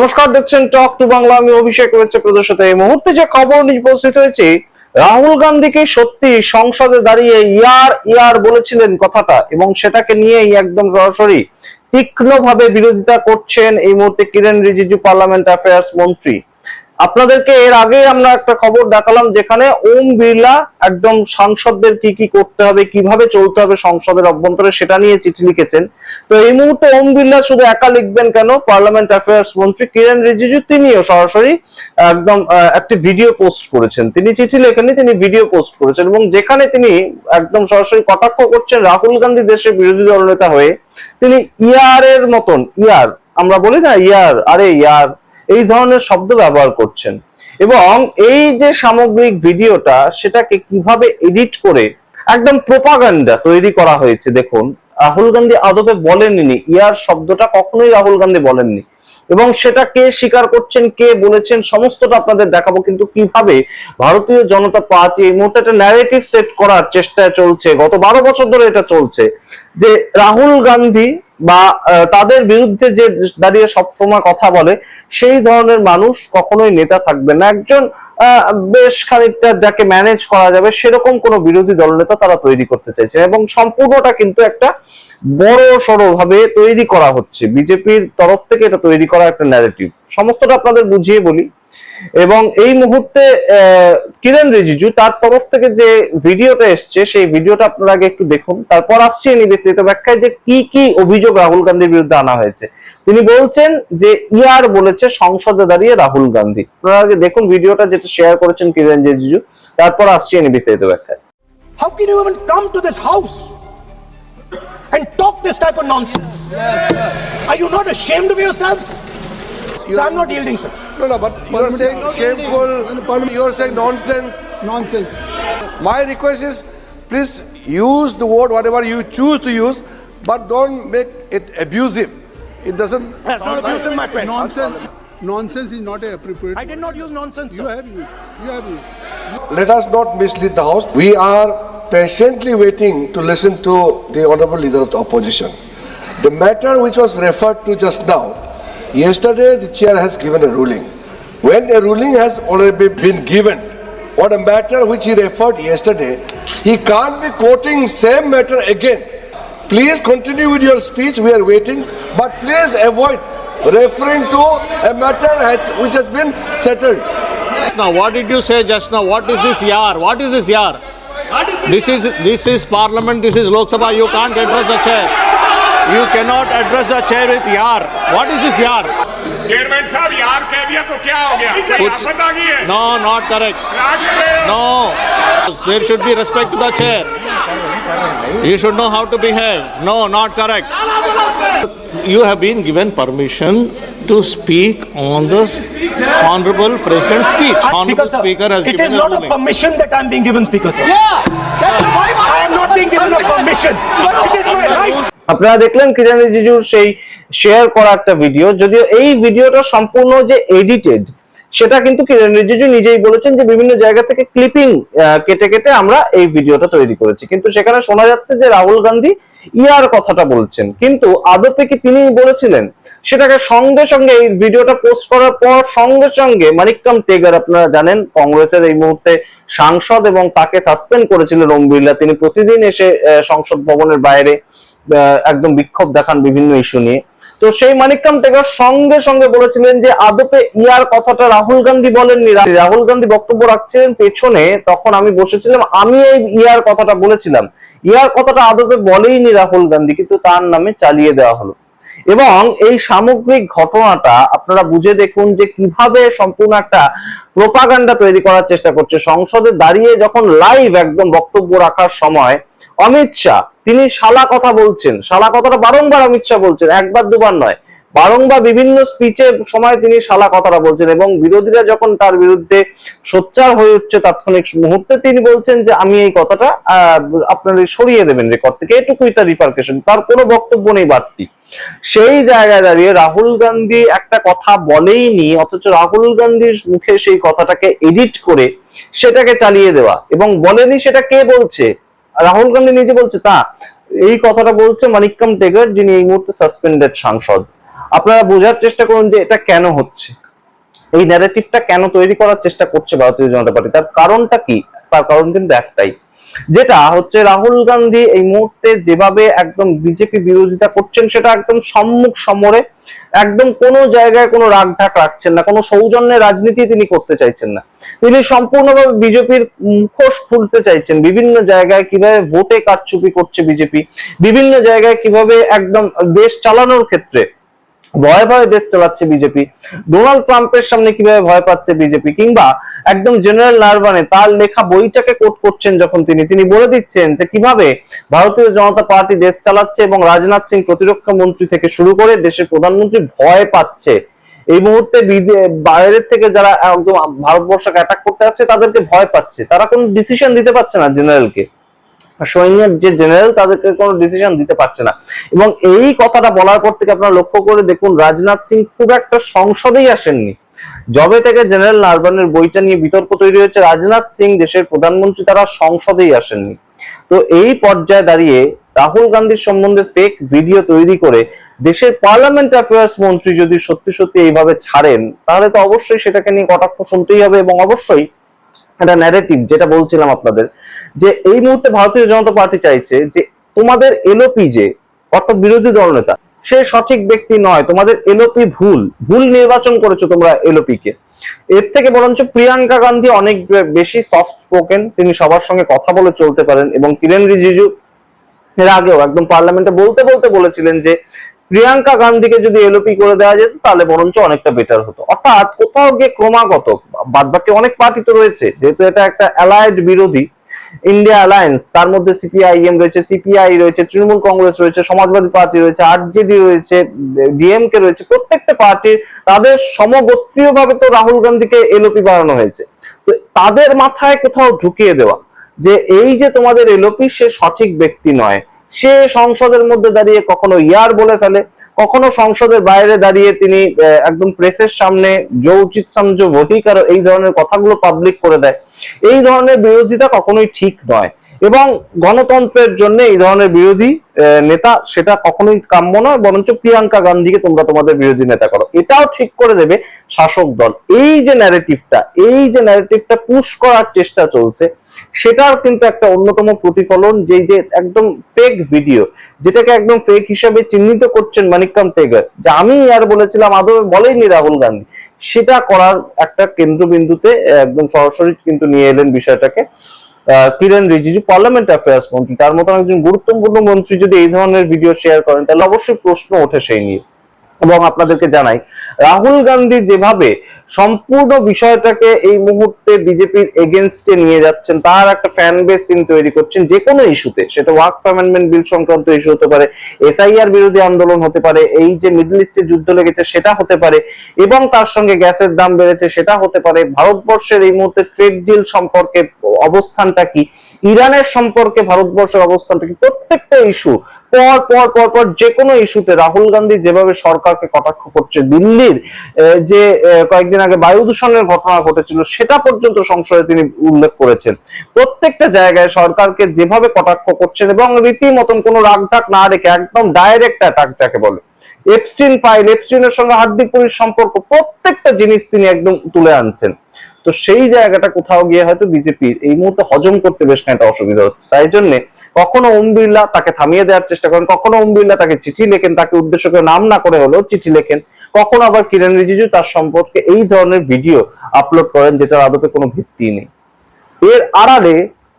নমস্কার, দেখছেন talk to Bangla. আমি অভিষেক রয়েছে আপনাদের সাথে। এই মুহূর্তে যে খবর নিয়ে উপস্থিত হয়েছে, রাহুল গান্ধীকে সত্যি সংসদে দাঁড়িয়ে ইয়ার ইয়ার বলেছিলেন কথাটা, এবং সেটাকে নিয়েই একদম সরাসরি তীক্ষ্ণভাবে বিরোধিতা করছেন এই মুহূর্তে কিরেন রিজিজু, পার্লামেন্ট অ্যাফেয়ার্স মন্ত্রী। আপনাদেরকে এর আগে আমরা একটা খবর দেখালাম যেখানে ওম বিড়লা একদম সাংসদদের কি কি করতে হবে, কিভাবে চলতে হবে সংসদের অভ্যন্তরে, সেটা নিয়ে চিঠি লিখেছেন। তো এই মুহূর্তে ওম বিড়লা শুধু একা লিখবেন কেন, পার্লামেন্ট অ্যাফেয়ার্স মন্ত্রী কিরেন রিজিজু তিনিও সরাসরি একদম একটি ভিডিও পোস্ট করেছেন। তিনি চিঠি লেখেননি, তিনি ভিডিও পোস্ট করেছেন, এবং যেখানে তিনি একদম সরাসরি কটাক্ষ করছেন রাহুল গান্ধী দেশের বিরোধী দলনেতা হয়ে। তিনি ইয়ারের মতন, ইয়ার আমরা বলি না, ইয়ার, আরে ইয়ার, এই ধরনের শব্দ ব্যবহার করছেন। এবং এই যে সামগ্রিক ভিডিওটা, সেটাকে কিভাবে এডিট করে একদম প্রোপাগান্ডা তৈরি করা হয়েছে দেখুন। রাহুল গান্ধী আদপে বলেননি ইয়ার শব্দটা, কখনোই রাহুল গান্ধী বলেননি। এবং সেটা কে স্বীকার করছেন, কে বলেছেন, সমস্তটা আপনাদের দেখাবো। কিন্তু কিভাবে ভারতীয় জনতা পার্টি এই মুহূর্তে একটা ন্যারেটিভ সেট করার চেষ্টায় চলছে, গত 12 বছর ধরে এটা চলছে, যে রাহুল গান্ধী বা তাদের বিরুদ্ধে যে দাঁড়িয়ে সবসময় কথা বলে সেই ধরনের মানুষ কখনোই নেতা থাকবে না। একজন বেশ খানিকটা যাকে ম্যানেজ করা যাবে সেরকম কোনো বিরোধী দলনেতা তারা তৈরি করতে চাইছে, এবং সম্পূর্ণটা কিন্তু একটা বড় সড়ো ভাবে তৈরি করা হচ্ছে। বিজেপির তরফ থেকে এটা তৈরি করা একটা ন্যারেটিভ, সমস্তটা আপনাদের বুঝিয়ে বলি। এবং এই মুহূর্তে কিরেন রিজিজু তার তরফ থেকে যে ভিডিওটা এসছে, সেই ভিডিওটা আপনারা আগে একটু দেখুন, তারপর আসছে বিস্তারিত ব্যাখ্যায় যে কি কি অভিযোগ রাহুল গান্ধীর বিরুদ্ধে আনা হয়েছে। তিনি বলছেন যে ইয়ার বলেছে সংসদে দাঁড়িয়ে রাহুল গান্ধী। আপনারা আগে দেখুন ভিডিওটা, যেটা শেয়ার করেছেন কিরেন রিজিজু, তারপর আসছে বিস্তারিত ব্যাখ্যায়। How can you even come to this house and talk this type of nonsense? Are you not ashamed of yourself? So I'm not yielding, sir. No, but you are saying shameful, you are saying nonsense. Nonsense. My request is, please use the word whatever you choose to use, but don't make it abusive. It doesn't. That's not abusive, my friend. Nonsense. Nonsense is not appropriate. I did not use nonsense, sir. You have used. You have used. Let us not mislead the House. We are patiently waiting to listen to the Honorable Leader of the Opposition. The matter which was referred to just now, yesterday the chair has given a ruling. When a ruling has already been given on a matter which he referred yesterday, he can't be quoting same matter again. Please continue with your speech, we are waiting, but please avoid referring to a matter which has been settled. Now, what did you say just now? What is this yar? What is this yar? This is Parliament. This is Lok Sabha. You can't address the chair. You cannot address the chair with yar. What is this yar? Chairman साहब यार कह दिया तो क्या हो गया? कोई आफत आ गई है? No, not correct. No, there should be respect to the chair. You should know how to behave. No, not correct. You have been given permission to speak on the Honorable President's speech. Honorable Speaker has given It is not a permission that I'm being given, Speaker, sir. I am not being given a permission. It is my right. আপনারা দেখলেন কিরেন রিজিজুর সেই share করা একটা video, যদিও এই ভিডিওটা সম্পূর্ণ যে এডিটেড সেটা কিন্তু কিরেন রিজিজু নিজেই বলেছেন যে বিভিন্ন জায়গা থেকে ক্লিপিং কেটে কেটে আমরা এই ভিডিওটা তৈরি করেছি। কিন্তু সেখানে শোনা যাচ্ছে যে রাহুল গান্ধী ইয়ার কথাটা বলছেন, কিন্তু আদপে কি তিনি বলেছিলেন? সেটাকে সঙ্গে সঙ্গে এই ভিডিওটা পোস্ট করার পর সঙ্গে সঙ্গে মানিক্কাম টেগর, আপনারা জানেন কংগ্রেসের এই মুহূর্তে সাংসদ, এবং তাকে সাসপেন্ড করেছিলেন ওম বিড়লা। তিনি প্রতিদিন এসে সংসদ ভবনের বাইরে একদম বিক্ষোভ দেখান বিভিন্ন ইস্যু নিয়ে। তো সেই মানিক্কাম টেগর সঙ্গে সঙ্গে বলেছিলেন যে আদপে ইয়ার কথাটা রাহুল গান্ধী বলেননি। রাহুল গান্ধী বক্তব্য রাখছিলেন পেছনে, তখন আমি বসেছিলাম, আমি এই ইয়ার কথাটা বলেছিলাম। ইয়ার কথাটা আদপে বলেইনি রাহুল গান্ধী, কিন্তু তার নামে চালিয়ে দেওয়া হলো। এবং এই সামগ্রিক ঘটনাটা আপনারা বুঝে দেখুন যে কিভাবে সম্পূর্ণ একটা প্রোপাগান্ডা তৈরি করার চেষ্টা করছে। সংসদে দাঁড়িয়ে যখন লাইভ একদম বক্তব্য রাখার সময় অমিত শাহ তিনি শালা কথা বলছেন, শালা কথাটা বারংবার অমিত শাহ বলছেন, একবার দুবার নয়, বারংবার বিভিন্ন স্পিচের সময় তিনি শালা কথাটা বলছেন। এবং বিরোধীরা যখন তার বিরুদ্ধে সোচ্চার হয়ে উঠছে তাৎক্ষণিক মুহূর্তে তিনি বলছেন যে আমি এই কথাটা আপনারা সরিয়ে দেবেন রেকর্ড থেকে, এটুকুই তার রিপারকেশন, তার কোনো বক্তব্য নেই বাড়তি। সেই জায়গায় দাঁড়িয়ে রাহুল গান্ধী একটা কথা বলেইনি, অথচ রাহুল গান্ধীর মুখে সেই কথাটাকে এডিট করে সেটাকে চালিয়ে দেওয়া। এবং বলেনি সেটা কে বলছে? রাহুল গান্ধী নিজে বলছে তা। এই কথাটা বলছে মানিক্কাম টেগর, যিনি এই মুহূর্তে সাসপেন্ডেড সাংসদ। আপনারা বোঝার চেষ্টা করুন যে এটা কেন হচ্ছে, এই ন্যারেটিভটা কেন তৈরি করার চেষ্টা করছে ভারতীয় জনতা পার্টি। তার কারণটা কি? তার কারণ কিন্তু একটাই, যেটা হচ্ছে রাহুল গান্ধী এই মুহূর্তে যেভাবে একদম বিজেপি বিরোধিতা করছেন, সেটা একদম সম্মুখ সমরে, একদম কোনো জায়গায় কোনো রাগ ঢাক রাখছেন না, কোনো সৌজন্যের রাজনীতি তিনি করতে চাইছেন না। তিনি সম্পূর্ণভাবে বিজেপির মুখোশ খুলতে চাইছেন, বিভিন্ন জায়গায় কিভাবে ভোটে কারচুপি করছে বিজেপি, বিভিন্ন জায়গায় কিভাবে একদম দেশ চালানোর ক্ষেত্রে ভয়ে ভয়ে দেশ চালাচ্ছে বিজেপি, ডোনাল্ড ট্রাম্পের সামনে কিভাবে ভয় পাচ্ছে বিজেপি, কিংবা একদম জেনারেল নারভানে তার লেখা বইটাকে কোট করছেন যখন তিনি বলে দিচ্ছেন যে কিভাবে ভারতীয় জনতা পার্টি দেশ চালাচ্ছে এবং রাজনাথ সিং প্রতিরক্ষা মন্ত্রী থেকে শুরু করে দেশের প্রধানমন্ত্রী ভয় পাচ্ছে। এই মুহূর্তে বাইরের থেকে যারা একদম ভারতবর্ষকে অ্যাটাক করতে আসছে তাদেরকে ভয় পাচ্ছে, তারা কোনো ডিসিশন দিতে পারছে না জেনারেলকে, সৈন্যের যে জেনারেল তাদেরকে কোনো ডিসিশন দিতে পারছে না। এবং এই কথাটা বলার পর থেকে আপনারা লক্ষ্য করে দেখুন, রাজনাথ সিং খুব একটা সংসদেই আসেননি। যবে থেকে জেনারেল নারভানের বইটা নিয়ে বিতর্ক তৈরি হয়েছে, রাজনাথ সিং দেশের প্রধানমন্ত্রী তারা সংসদেই আসেননি। তো এই পর্যায়ে দাঁড়িয়ে রাহুল গান্ধীর সম্বন্ধে ফেক ভিডিও তৈরি করে দেশের পার্লামেন্ট অ্যাফেয়ার্স মন্ত্রী যদি সত্যি সত্যি এইভাবে ছাড়েন, তাহলে তো অবশ্যই সেটাকে নিয়ে কটাক্ষ শুনতেই হবে। এবং অবশ্যই একটা ন্যারেটিভ, যেটা বলছিলাম আপনাদের, যে এই মুহূর্তে ভারতীয় জনতা পার্টি চাইছে যে তোমাদের এলওপি যে অর্থাৎ বিরোধী দলনেতা, সে সঠিক ব্যক্তি নয়, তোমাদের এলওপি ভুল নির্বাচন করেছো তোমরা এলওপি কে। এর থেকে বরঞ্চ প্রিয়াঙ্কা গান্ধী অনেক বেশি সফট স্পোকেন, তিনি সবার সঙ্গে কথা বলে চলতে পারেন। এবং কিরেন রিজিজু এর আগেও একদম পার্লামেন্টে বলতে বলেছিলেন যে প্রিয়াঙ্কা গান্ধীকে যদি এলওপি করে দেওয়া যেত তাহলে বরঞ্চ অনেকটা বেটার হতো। অর্থাৎ কোথাও গিয়ে ক্রমাগত বাদবাকি অনেক পার্টি তো রয়েছে, যেহেতু এটা একটা অ্যালায়েড বিরোধী ইন্ডিয়া অ্যালায়েন্স, তার মধ্যে সিপিআইএম রয়েছে, সিপিআই রয়েছে, তৃণমূল কংগ্রেস রয়েছে, সমাজবাদী পার্টি রয়েছে, আরজেডি রয়েছে, ডিএমকে রয়েছে, প্রত্যেকটা পার্টির তাদের সমগোত্রীয় ভাবে তো রাহুল গান্ধীকে এলওপি বানানো হয়েছে। তো তাদের মাথায় কোথাও ঢুকিয়ে দেওয়া যে এই যে তোমাদের এলওপি, সে সঠিক ব্যক্তি নয়, সে সংসদের মধ্যে দাঁড়িয়ে কখনো ইয়ার বলে ফেলে, কখনো সংসদের বাইরে দাঁড়িয়ে তিনি একদম প্রেসের সামনে যৌচিত সমঝ ভোটি কারো এই ধরনের কথাগুলো পাবলিক করে দেয়। এই ধরনের বিরোধিতা কখনোই ঠিক নয় এবং গণতন্ত্রের জন্য এই ধরনের বিরোধী নেতা সেটা কখনোই কাম্য নয়। বরঞ্চ প্রিয়াঙ্কা গান্ধীকে তোমরা তোমাদের বিরোধী নেতা করো, এটাও ঠিক করে দেবে শাসক দল। এই যে ন্যারেটিভটা পুশ করার চেষ্টা চলছে, সেটার কিন্তু একটা অন্যতম প্রতিফলন যে একদম ফেক ভিডিও, যেটাকে একদম ফেক হিসাবে চিহ্নিত করছেন মানিককান্ত টেগর, যে আমি আর বলেছিলাম আদৌ বলেইনি রাহুল গান্ধী, সেটা করার একটা কেন্দ্রবিন্দুতে একদম সরাসরি কিন্তু নিয়ে এলেন বিষয়টাকে কিরেন রিজিজু, পার্লামেন্ট অ্যাফেয়ার্স মন্ত্রী। তার মতন একজন গুরুত্বপূর্ণ মন্ত্রী যদি এই ধরনের ভিডিও শেয়ার করেন, তাহলে অবশ্যই প্রশ্ন ওঠে সেই নিয়ে। এবং আপনাদেরকে জানাই, রাহুল গান্ধী যেভাবে সম্পূর্ণ বিষয়টাকে এই মুহূর্তে বিজেপির এগেনস্টে নিয়ে যাচ্ছেন, তার একটা ফ্যান বেস তিনি তৈরি করছেন যে কোনো ইস্যুতে, সেটা ওয়াকফ অ্যামেন্ডমেন্ট বিল সংক্রান্ত ইস্যু হতে পারে, এসআইআর বিরোধী আন্দোলন হতে পারে, এই যে মিডল ইস্টে যুদ্ধ লেগেছে সেটা হতে পারে, এবং তার সঙ্গে গ্যাসের দাম বেড়েছে সেটা হতে পারে, ভারতবর্ষের এই মুহূর্তে ট্রেড ডিল সম্পর্কে অবস্থানটা কি, ইরানের সম্পর্কে ভারতবর্ষের অবস্থানটা কি, প্রত্যেকটা ইস্যু পর যে কোনো ইস্যুতে রাহুল গান্ধী যেভাবে সরকারকে কটাক্ষ করছে, দিল্লির যে কয়েকদিন আগে বায়ু দূষণের ঘটনা ঘটেছিল সেটা পর্যন্ত সংসদে তিনি উল্লেখ করেছেন। প্রত্যেকটা জায়গায় সরকারকে যেভাবে কটাক্ষ করছেন এবং রীতিমতন কোনো রাগঢাক না রেখে একদম ডাইরেক্ট অ্যাটাক যাকে বলে, এপস্টিন ফাইল, এপস্টিনের সঙ্গে হার্দিক পুরীর সম্পর্ক, প্রত্যেকটা জিনিস তিনি একদম তুলে আনছেন। তো সেই জায়গাটা কোথাও গিয়ে হয়তো বিজেপির এই মুহূর্তে হজম করতে বেশ একটা অসুবিধা হচ্ছে। তাই জন্য কখনো ওম বিড়লা তাকে থামিয়ে দেওয়ার চেষ্টা করেন, কখনো ওম বিড়লা তাকে চিঠি লেখেন, তাকে উদ্দেশ্য করে নাম না করে হলেও চিঠি লেখেন, কখনো আবার কিরেন রিজিজু তার সম্পর্কে এই ধরনের ভিডিও আপলোড করেন যেটার আদপে কোনো ভিত্তি নেই। এর আড়ালে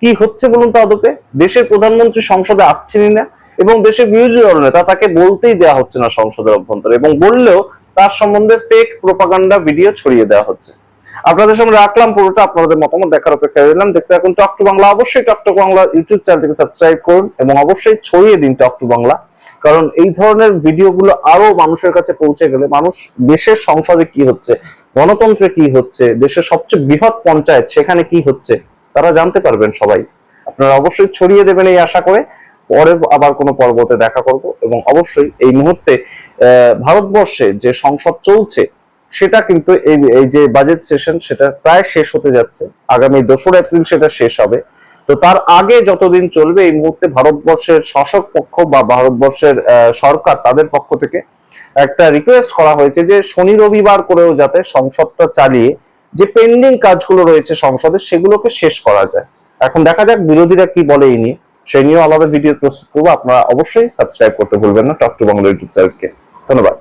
কি হচ্ছে বলুন তো? আদপে দেশের প্রধানমন্ত্রী সংসদে আসছেনই না এবং দেশের বিরোধী দল নেতা তাকে বলতেই দেওয়া হচ্ছে না সংসদের অভ্যন্তরে, এবং বললেও তার সম্বন্ধে ফেক প্রোপাগান্ডা ভিডিও ছড়িয়ে দেওয়া হচ্ছে। আপনাদের সামনে রাখলাম পুরোটা, আপনাদের মতামত দেখার অপেক্ষায় রইলাম। দেখতে থাকুন টক টু বাংলা। অবশ্যই টক টু বাংলা ইউটিউব চ্যানেলটিকে সাবস্ক্রাইব করুন এবং অবশ্যই ছড়িয়ে দিন টক টু বাংলা, কারণ এই ধরনের ভিডিওগুলো আরো মানুষের কাছে পৌঁছে গেলে মানুষ দেশের সংসদে কি হচ্ছে, গণতন্ত্রে কি হচ্ছে, দেশের সবচেয়ে বৃহৎ পঞ্চায়েত সেখানে কি হচ্ছে তারা জানতে পারবেন সবাই। আপনারা অবশ্যই ছড়িয়ে দেবেন এই আশা করে পরে আবার কোনো পর্বতে দেখা করব। এবং অবশ্যই এই মুহূর্তে ভারতবর্ষে যে সংসদ চলছে সেটা কিন্তু এই যে বাজেট সেশন সেটা প্রায় শেষ হতে যাচ্ছে, আগামী 2রা এপ্রিল সেটা শেষ হবে। তো তার আগে যতদিন চলবে এই মুহূর্তে ভারতবর্ষের শাসক পক্ষ বা ভারতবর্ষের সরকার তাদের পক্ষ থেকে একটা রিকোয়েস্ট করা হয়েছে যে শনি রবিবার করেও যাতে সংসদটা চালিয়ে যে পেন্ডিং কাজগুলো রয়েছে সংসদে সেগুলোকে শেষ করা যায়। এখন দেখা যাক বিরোধীরা কি বলে এই নিয়ে, সেই নিয়েও আলাদা ভিডিও প্রস্তুত করবো। আপনারা অবশ্যই সাবস্ক্রাইব করতে ভুলবেন না টক টু বাংলা ইউটিউব চ্যানেলকে। ধন্যবাদ।